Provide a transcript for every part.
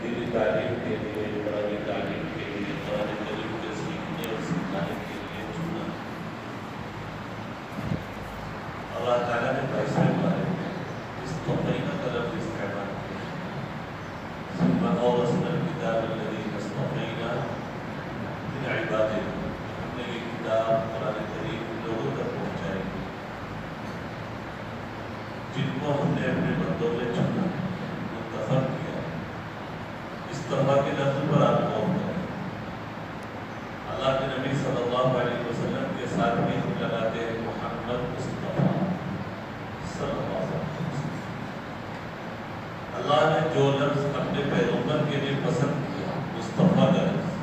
دینی تعلیم کے لیے، قرآن تعلیم کے لیے، قرآن کریم کے سیکھنے اور سکھانے کے لیے چنا۔ اللہ تعالیٰ نے 22ویں پارے میں استفینا کا لفظ استعمال کیا۔ ثم أورثنا الكتاب الذي اصطفينا من عبادنا، ہم نے یہ کتاب قرآن کریم لوگوں تک پہنچائی جن کو ہم نے اپنے بندوں میں چنا، منتخب کیا۔ استفا کے لفظ پر آپ غور کریں۔ اللہ کے نبی صلی اللہ علیہ وسلم کے ساتھ بھی ہم لگاتے ہیں محمد مصطفیٰ صلی اللہ علیہ وسلم۔ اللہ نے جو لفظ اپنے پیغمبر کے لیے پسند کیا، مصطفیٰ کا لفظ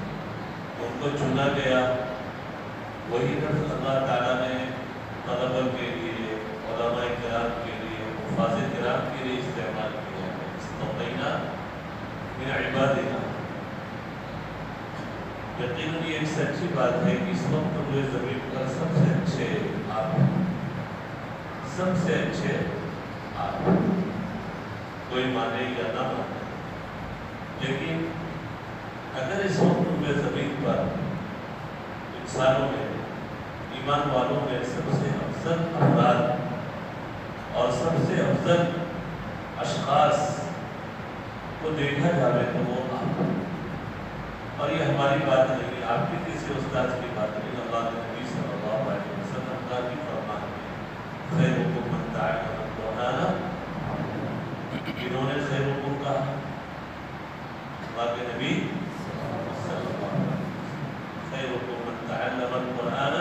ان کو چنا گیا، وہی لفظ اللہ تعالیٰ نے طلبہ کے لیے، علماء کرام کے لیے، حفاظ کرام کے لیے استعمال کیا ہے۔ استفینا من عبادنا۔ یقیناً یہ ایک سچی بات ہے کہ اس وقت مجھے زمین پر سب سے اچھے آپ ہیں، سب سے اچھے آپ ہیں، کوئی مانے یا نہ مانے، لیکن اگر اس وقت میں زمین پر انسانوں میں، ایمان والوں میں سب سے افضل افراد اور سب سے افضل اشخاص کو دیکھا جائے تو وہ آپ ہیں۔ اور یہ ہماری بات نہیں، آپ کی کسی استاد کی بات نہیں، اللہ کے نبی صلی اللہ علیہ وسلم کا بھی فرمان ہے، خیرکم من تعلم القرآن، جنہوں نے خیرکم کہا، اللہ کے نبی صلی اللہ علیہ وسلم، خیرکم من تعلم القرآن۔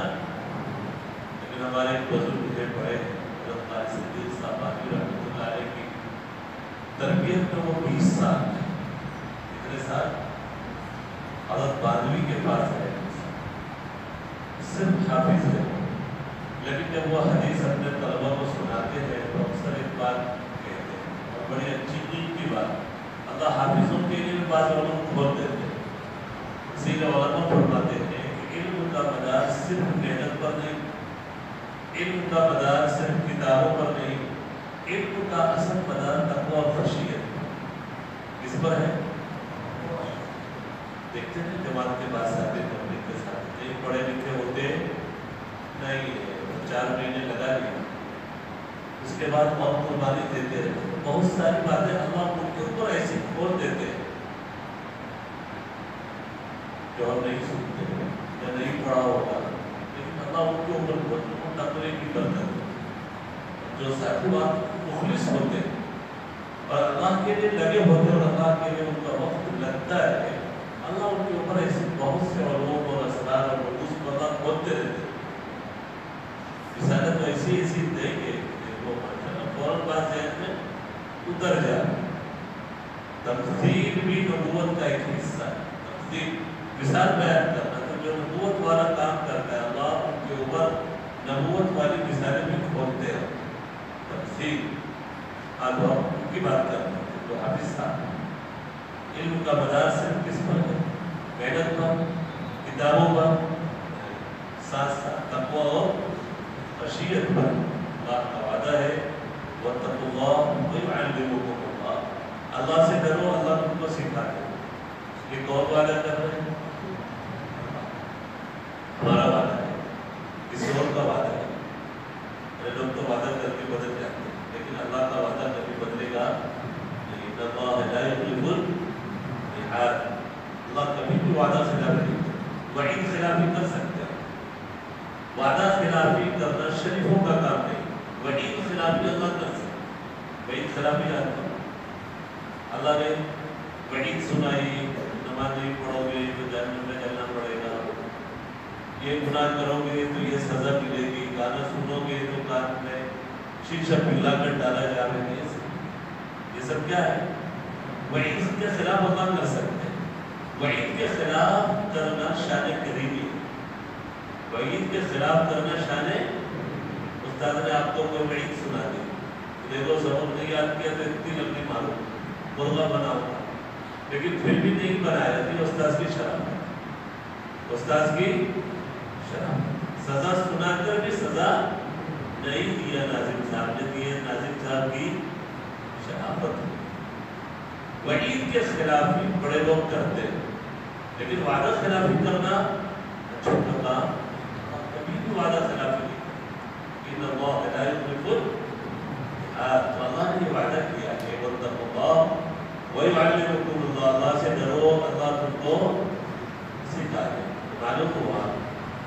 لیکن ہمارے بزرگ تھے بڑے حضرت قاری صدیق صاحب باقی رحمۃ اللہ علیہ کی تربیت میں وہ 20 سال ہے۔ کتنے سال؟ حضرت باندوی کے پاس ہے، صرف حافظ ہے، لیکن جب وہ حدیث اپنے طلبہ کو سناتے ہیں تو اکثر ایک بات کہتے ہیں، اور بڑی اچھی دل کی بات، اللہ حافظوں کے لیے بعض علوم کھول دیتے ہیں۔ اسی لیے علماء فرماتے ہیں کہ علم کا مدار صرف محنت پر نہیں، علم کا مدار صرف کتابوں پر نہیں، علم کا اصل مدار تقویٰ اور خشیت کس پر ہے؟ دیکھتے ہیں جماعت کے بعد ساتھ پبلک کے ساتھ نہیں پڑھے لکھے ہوتے، نہیں 4 مہینے لگا لیا، اس کے بعد اور قربانی دیتے رہتے، بہت ساری باتیں اللہ ان کے اوپر ایسی کھول دیتے ہیں جو ہم نہیں سنتے یا نہیں پڑھا ہوگا، لیکن اللہ ان کے اوپر تقوی کی برکت، جو صاحبان مخلص ہوتے اور اللہ کے لیے لگے ہوتے اور اللہ کے لیے ان کا وقت لگتا ہے، اللہ ان کے اوپر ایسے بہت سے علوم اور اسرار اور رموز کو اللہ کھولتے رہتے ہیں۔ مثالیں تو ایسی دیں گے کہ وہ ماشاءاللہ فوراً بات ذہن میں اتر جائے۔ تمثیل بھی نبوت کا ایک حصہ ہے۔ تمثیل مثال بیان کرنا تو جو نبوت والا کام کرتا ہے اللہ ان کے اوپر نبوت والی مثالیں بھی کھولتے ہیں۔ تمثیل آج ہم ان کی بات کرتے ہیں جو حافظ صاحب، علم کا مدار صرف کس پر ہے؟ محنت پر، کتابوں پر، ساتھ ساتھ تقویٰ اور خشیت پر۔ اللہ کا وعدہ ہے وَاتَّقُوا اللَّهَ وَيُعَلِّمُكُمُ اللَّهُ، اللہ سے ڈرو، اللہ تم کو سکھا دے۔ یہ کون وعدہ کر رہے ہیں؟ ہمارا وعدہ ہے، کسی اور کا وعدہ ہے۔ لوگ تو وعدہ کر کے بدل جاتے ہیں، لیکن اللہ کا وعدہ کبھی بدلے گا نہیں۔ إِنَّ اللَّهَ لَا يُخْلِفُ الْمِيعَادَ، اللہ کبھی بھی وعدہ خلاف نہیں کرتا، وعید خلافی کر سکتے ہیں، وعدہ خلافی کرنا شریفوں کا کام نہیں، وعید خلافی اللہ کر سکتے ہیں۔ وعید خلافی اللہ نے وعید سنائی، نماز نہیں پڑھو گے تو جہنم میں جلنا پڑے گا، یہ گناہ کرو گے تو یہ سزا ملے گی، گانا سنو گے تو کان میں شیشہ پگھلا کر ڈالا جائے گا، یہ سب کیا ہے؟ وعید کے خلاف اللہ کر سکتے ہیں۔ وعید کے خلاف کرنا شان کریمی ہے، وعید کے خلاف کرنا شان، استاد نے آپ کو کوئی وعید سنا دی، دیکھو سبق نہیں یاد کیا تو اتنی لمبی معلوم مرغا بنا ہوگا، لیکن پھر بھی نہیں بنایا تھی، استاد کی شرافت، استاد کی شرافت۔ سزا سنا کر بھی سزا نہیں دیا ناظم صاحب نے، دی ہے ناظم صاحب کی شرافت۔ وعید کے خلافی بڑے لوگ کرتے ہیں، لیکن وعدہ خلافی کرنا اچھا کام، کبھی بھی وعدہ خلافی نہیں کرنا۔ ان اللہ لا یخلف الميعاد، تو اللہ نے یہ وعدہ کیا کہ واتقوا اللہ ویعلمکم اللہ، اللہ سے ڈرو، اللہ تم کو سکھائے۔ معلوم ہوا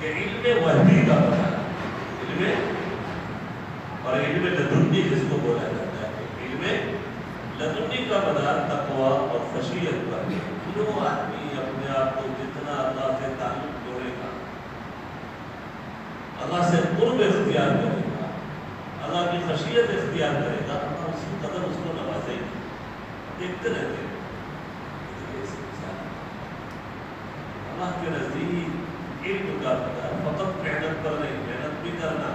کہ علم وحی کا پتہ، علم اور علم لدنی جس کو بولا جاتا ہے، علم لدنی کا مدار تقوی اور خشیت پر ہے۔ جو آدمی اپنے آپ کو جتنا اللہ سے تعلق جوڑے گا، اللہ سے قرب اختیار کرے گا، اللہ کی خشیت اختیار کرے گا، اللہ اسی قدر اس کو نوازے گا۔ دیکھتے رہتے ہیں اللہ کے نزدیک علم کا مدار فقط محنت پر نہیں، محنت بھی کرنا،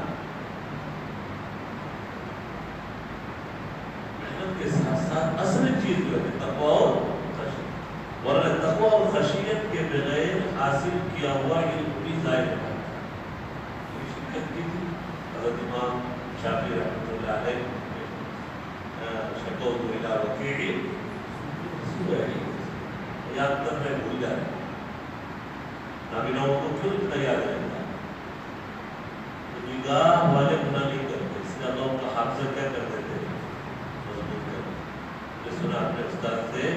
کے ساتھ ساتھ اصل چیز جو ہے تقوی اور خشیت، ورنہ تقوی اور خشیت کے بغیر حاصل کیا ہوا علم بھی ضائع ہو جاتا ہے۔ شرکت کی تھی حضرت امام شافعی رحمۃ اللہ علیہ شکوت الی وکیع یاد کر میں بھول جا رہا، نابیناؤں کو کیوں اتنا یاد رہتا؟ نگاہ والے گناہ نہیں کرتے، اس لیے اللہ کا حافظہ کیا کرتے تھے؟ سنا اپنے استاد سے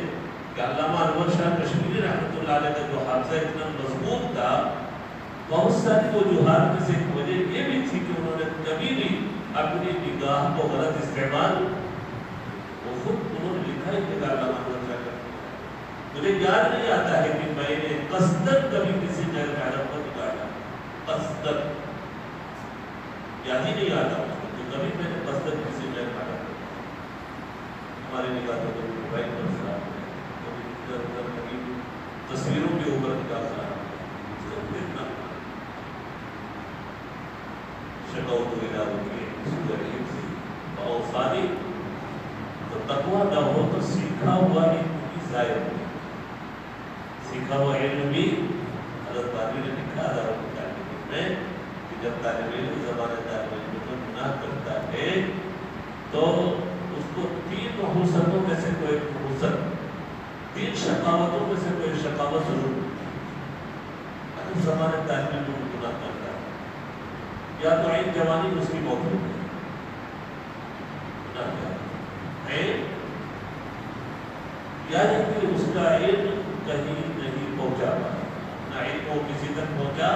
کہ علامہ انور شاہ کشمیری رحمۃ اللہ علیہ کا جو حافظہ اتنا مضبوط تھا، بہت ساری وجوہات میں سے ایک وجہ یہ بھی تھی کہ انہوں نے کبھی بھی اپنی نگاہ کو غلط استعمال، وہ خود انہوں نے لکھا ہی کہ علامہ انور شاہ کا مجھے یاد نہیں آتا ہے کہ میں نے قصدن کبھی کسی غیر محرم کو نکالا، قصدن یاد ہی نہیں آتا اس کو کہ کبھی میں نے قصدن کسی غیر محرم ہماری نگاہ کو کبھی موبائل پر خراب ہے، کبھی تصویروں کے اوپر نگاہ خراب ہے، اس کو دیکھنا شکوت الی وکیع سورہ حفظ واوصانی۔ تو تقویٰ نہ ہو تو سیکھا ہوا علم بھی ضائع ہو گیا، سیکھا ہوا علم بھی حضرت بانی نے لکھا میں کہ جب طالب علم زمانہ طالب علم کو گناہ کرتا ہے تو اس کو 3 حسنوں میں سے کوئی حسن، 3 شقاوتوں میں سے کوئی شقاوت ضرور، اگر زمانے طالب علم کو گناہ کرتا ہے یا تو عین جوانی اس کی موت ہو گئی، یا کہ اس کا علم کہیں نہیں پہنچا پایا، نہ علم وہ کسی تک پہنچا،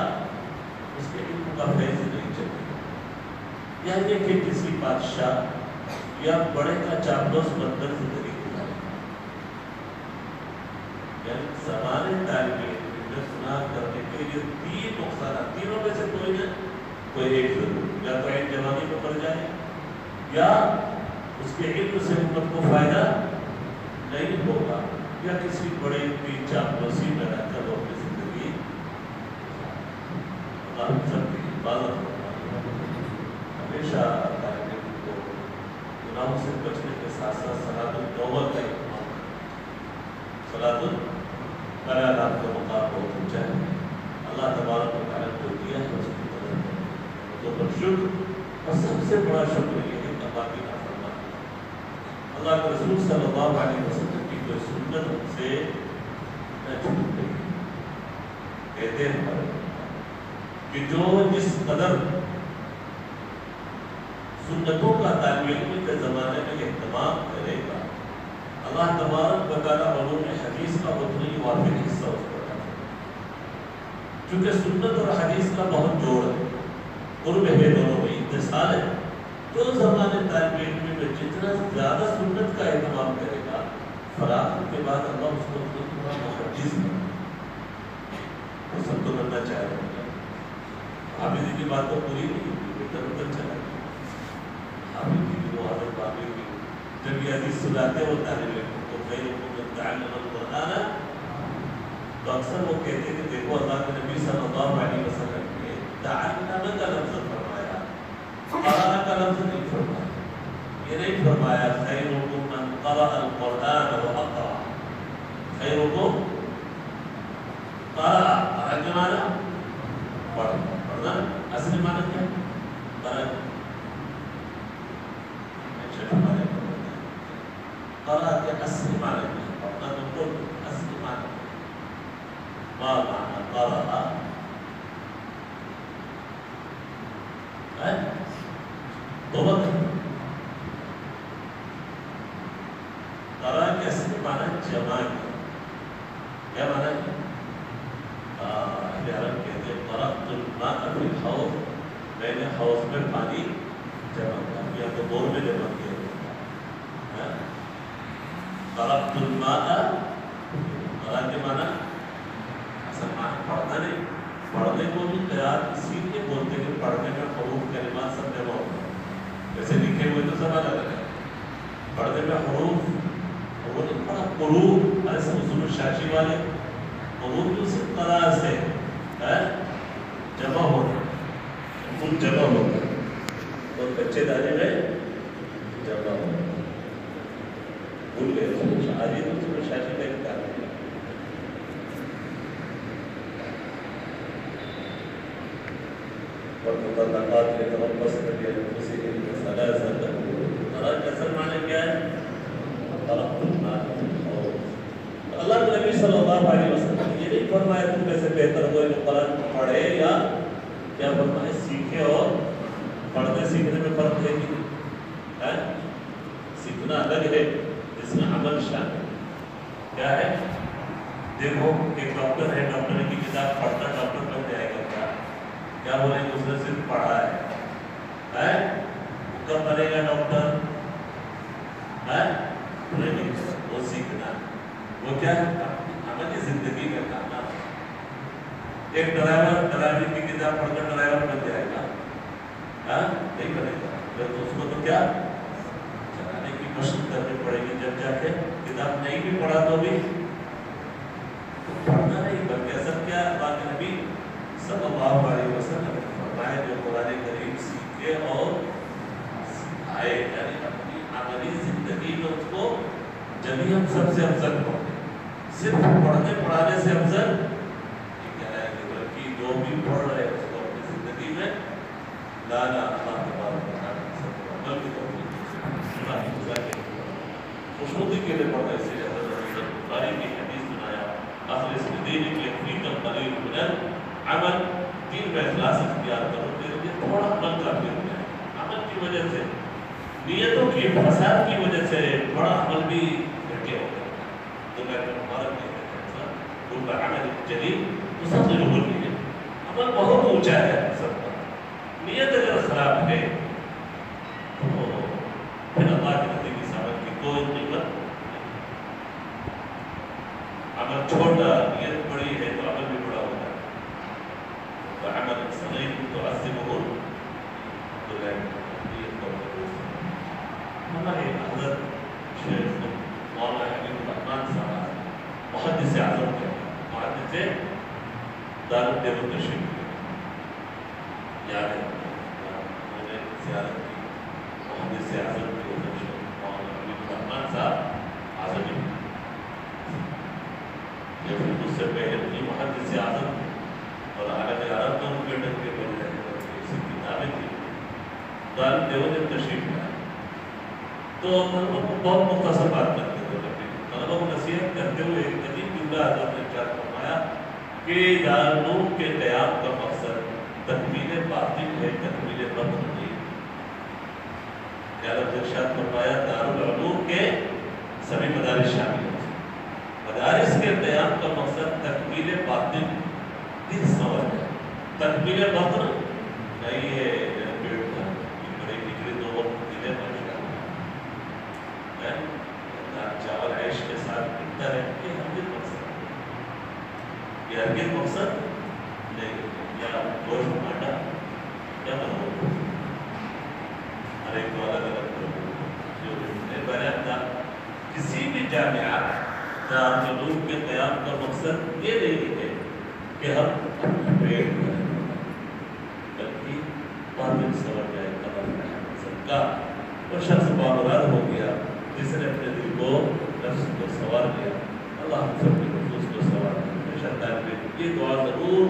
اس کے علم کا فیض نہیں چلا، یا یہ کہ کسی بادشاہ یا بڑے کا چاپلوس بندر زندگی گزارے، یعنی زمانے طالب علم میں گناہ کرنے کے لیے 3 نقصانات، تینوں میں سے کوئی نہ کوئی ایک ضرور، یا تو عین جوانی میں پڑ جائے، یا اس کے علم سے امت کو فائدہ نہیں ہوگا، یا کسی بڑے کی چاپلوسی میں رہ کر وہ اپنی زندگی اللہ سب کی حفاظت کرنا، ہمیشہ طالب علم کو گناہوں سے بچنے کے ساتھ ساتھ صلاۃ التوبہ کا اہتمام کریں۔ صلاۃ القرآن کا مقام بہت اونچا ہے، اللہ تبارک و تعالیٰ کو دیا ہے اس کی قدر کریں، تو پر شکر، اور سب سے بڑا شکر یہ ہے کہ اللہ کی نافرمانی، اللہ کے رسول صلی اللہ علیہ وسلم کی کوئی سنت سے نہ چھوٹ گئی۔ کہتے ہیں کہ جو جس قدر سنتوں کا طالب علم کے زمانے میں اہتمام کرے گا، اللہ تبارک و تعالیٰ علوم حدیث کا اتنا ہی وافر حصہ اس کو عطا کرے گا، چونکہ سنت اور حدیث کا بہت جوڑ ہے، قرب ہے دونوں میں، اتصال ہے۔ تو زمانے طالب علم میں جتنا زیادہ سنت کا اہتمام کرے گا، فراغت کے بعد اللہ اس کو اتنا محدث بنا، وہ سب تو بننا چاہ رہے ہیں۔ حافظ کی بات تو پوری نہیں ہوئی، ادھر ادھر چلا گیا۔ وہ حضرت باقی کی جب یہ حدیث سناتے وہ طالب علم کو خیرکم من تعلم القرآن، تو اکثر وہ کہتے کہ دیکھو اللہ کے نبی صلی اللہ علیہ وسلم نے تعلم کا لفظ فرمایا، قرآن کا لفظ نہیں فرمایا، یہ نہیں فرمایا خیرکم من قرأ القرآن وأقرأ، خیرکم قرأ، قرأ کے معنی پڑھنا، اصلی معنی کیا قرأ، قرأ کے اصلی معنی کیا مانا ہے؟ عرب کہتے ہیں فرقت الماء فی الحوض، میں نے حوض میں پانی جمع کیا، یا تو بور میں جمع کیا. فرقت الماء مراد کے مانا اصل معنی پڑھنا نہیں، پڑھنے کو بھی قرات اسی لیے بولتے کہ پڑھنے میں حروف کلمات سب جمع ہوتا ہے. ویسے لکھے ہوئے تو سب الگ ہے، پڑھنے میں حروف وہ نہیں پڑھا قروء، ایسے اصول شاشی والے قروء جو صرف قرار سے جمع ہوتا ہے، خود جمع ہوتا ہے اور کچے دانے میں جمع ہوتا ہے. بھول گئے آج ہی اصول شاشی کا ایک کام ہے. والمطلقات يتربصن بأنفسهن ثلاثة قرار کا اصل معنی کیا ہے؟ فرقت الماء فی الحوض. اللہ کے نبی صلی اللہ علیہ وسلم یہ نہیں فرمایا تم میں سے بہتر ہوئے جو قرآن پڑھے، یا کیا فرمایا سیکھے. اور پڑھنے سیکھنے میں فرق ہے کہ سیکھنا الگ ہے، اس میں عمل شامل کیا ہے. دیکھو ایک ڈاکٹر ہے، ڈاکٹر کی کتاب پڑھتا ڈاکٹر بن جائے گا. کیا بولیں گے؟ اس نے صرف پڑھا ہے. کب بنے گا ڈاکٹر؟ وہ سیکھنا، وہ کیا ہے عملی زندگی میں کام. ایک ڈرائیور ڈرائیوری کی کتاب پڑھ کر ڈرائیور بن جائے گا؟ نہیں بنے گا. پھر تو اس کو تو کیا چلانے کی مشق کرنی پڑے گی. جب جا کے کتاب نہیں بھی پڑھا تو بھی پڑھنا نہیں، بلکہ اصل کیا اللہ کے نبی صلی اللہ علیہ وسلم نے فرمایا جو قرآن کریم سیکھے اور سکھائے، یعنی اپنی عملی زندگی میں اس کو جبھی ہم سب سے افضل پڑھیں. صرف پڑھنے پڑھانے سے افضل یہ کہہ رہا ہے کہ بلکہ جو بھی پڑھ رہے ہیں اس کو اپنی زندگی میں لانا. اللہ تبارک و تعالیٰ سب کو عمل کی توفیق دے. خوشنودی کے لیے پڑھنا، اس لیے حضرت بخاری کی حدیث سنایا اخلص لدینک یکفیک القلیل من العمل. 3 میں اخلاص اختیار کرو، تیرے لیے تھوڑا عمل کافی ہو جائے. عمل کی وجہ سے، نیتوں کی فساد کی وجہ سے بڑا عمل بھی گھٹیا ہو جاتا ہے. تو میں مبارک نہیں کہتا رب عمل جلیل تصغره النیت. عمل بہت اونچا ہے سب کا، نیت اگر خراب ہے تو پھر اللہ کے نبی کی سمجھ کی کوئی قیمت نہیں. عمل چھوٹا، نیت بڑی ہے تو عمل بھی بڑا ہوتا ہے. وعمل صغير تعظمه ہمارے حضرت شیخ مولانا حبیب الرحمن صاحب محدث اعظم کے محدث دارالدیوبند تشریف یاد ہے انہوں نے زیارت کی. محدث اعظم کے حضرت شیخ مولانا حبیب الرحمن صاحب اعظمی، لیکن اس سے پہلے انہیں محدث اعظم اور عالم عرب میں ان کے ڈنکے بن رہے ہیں. اسی کتابیں تھی دارالدیوبند تشریف میں آئے تو طلبہ کو بہت مختصر بات کرتے تھے. طلبہ کو نصیحت کرتے ہوئے ایک عجیب جملہ حضرت نے ارشاد فرمایا کہ دارالعلوم کے قیام کا مقصد تکمیل باطن ہے، تکمیل باطن نہیں. حضرت نے ارشاد فرمایا دارالعلوم کے سبھی مدارس شامل ہیں، مدارس کے قیام کا مقصد تکمیل باطن دل سمجھ ہے. تکمیل باطن نہیں ہے پیٹ کا بڑے نکلے 2 وقت دلے میں چاول عیش کے ساتھ ملتا ہے. یہ ہرگز مقصد یہ ہرگز مقصد نہیں. یا گوشت مانڈا یا مرغوب، ہر ایک کو الگ الگ جو بیان تھا. کسی بھی جامعہ دارالعلوم کے قیام کا مقصد یہ نہیں ہے کہ ہم اپنا پیٹ کریں، بلکہ باطن سمجھ جائے قدر کا. وہ شخص بامراد ہو گیا جس نے اپنے دل کو نفس کو سوار کیا. اللہ ہم سب کے نفوس کو سوار کرے. یہ دعا ضرور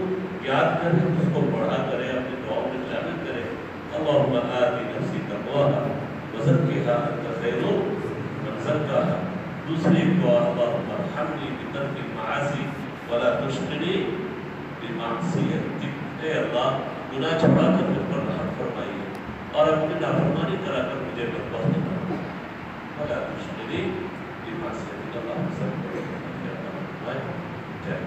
یاد کریں، اس کو پڑھا کریں، اپنی دعاؤں میں شامل کریں. اللہم آتی نفسی تقواہا وزکیہا انت خیر من زکاہا. دوسری دعا اللہم ارحمنی بترک المعاصی ولا تشغلنی بمعصیتک. اے اللہ گناہ چھپا کر مجھ پر رحم فرمائیے اور اپنی نافرمانی کرا کر مجھے بدبخت بنائیے. ولا تشغلنی بمعصیتک. اللہ سب کو ہے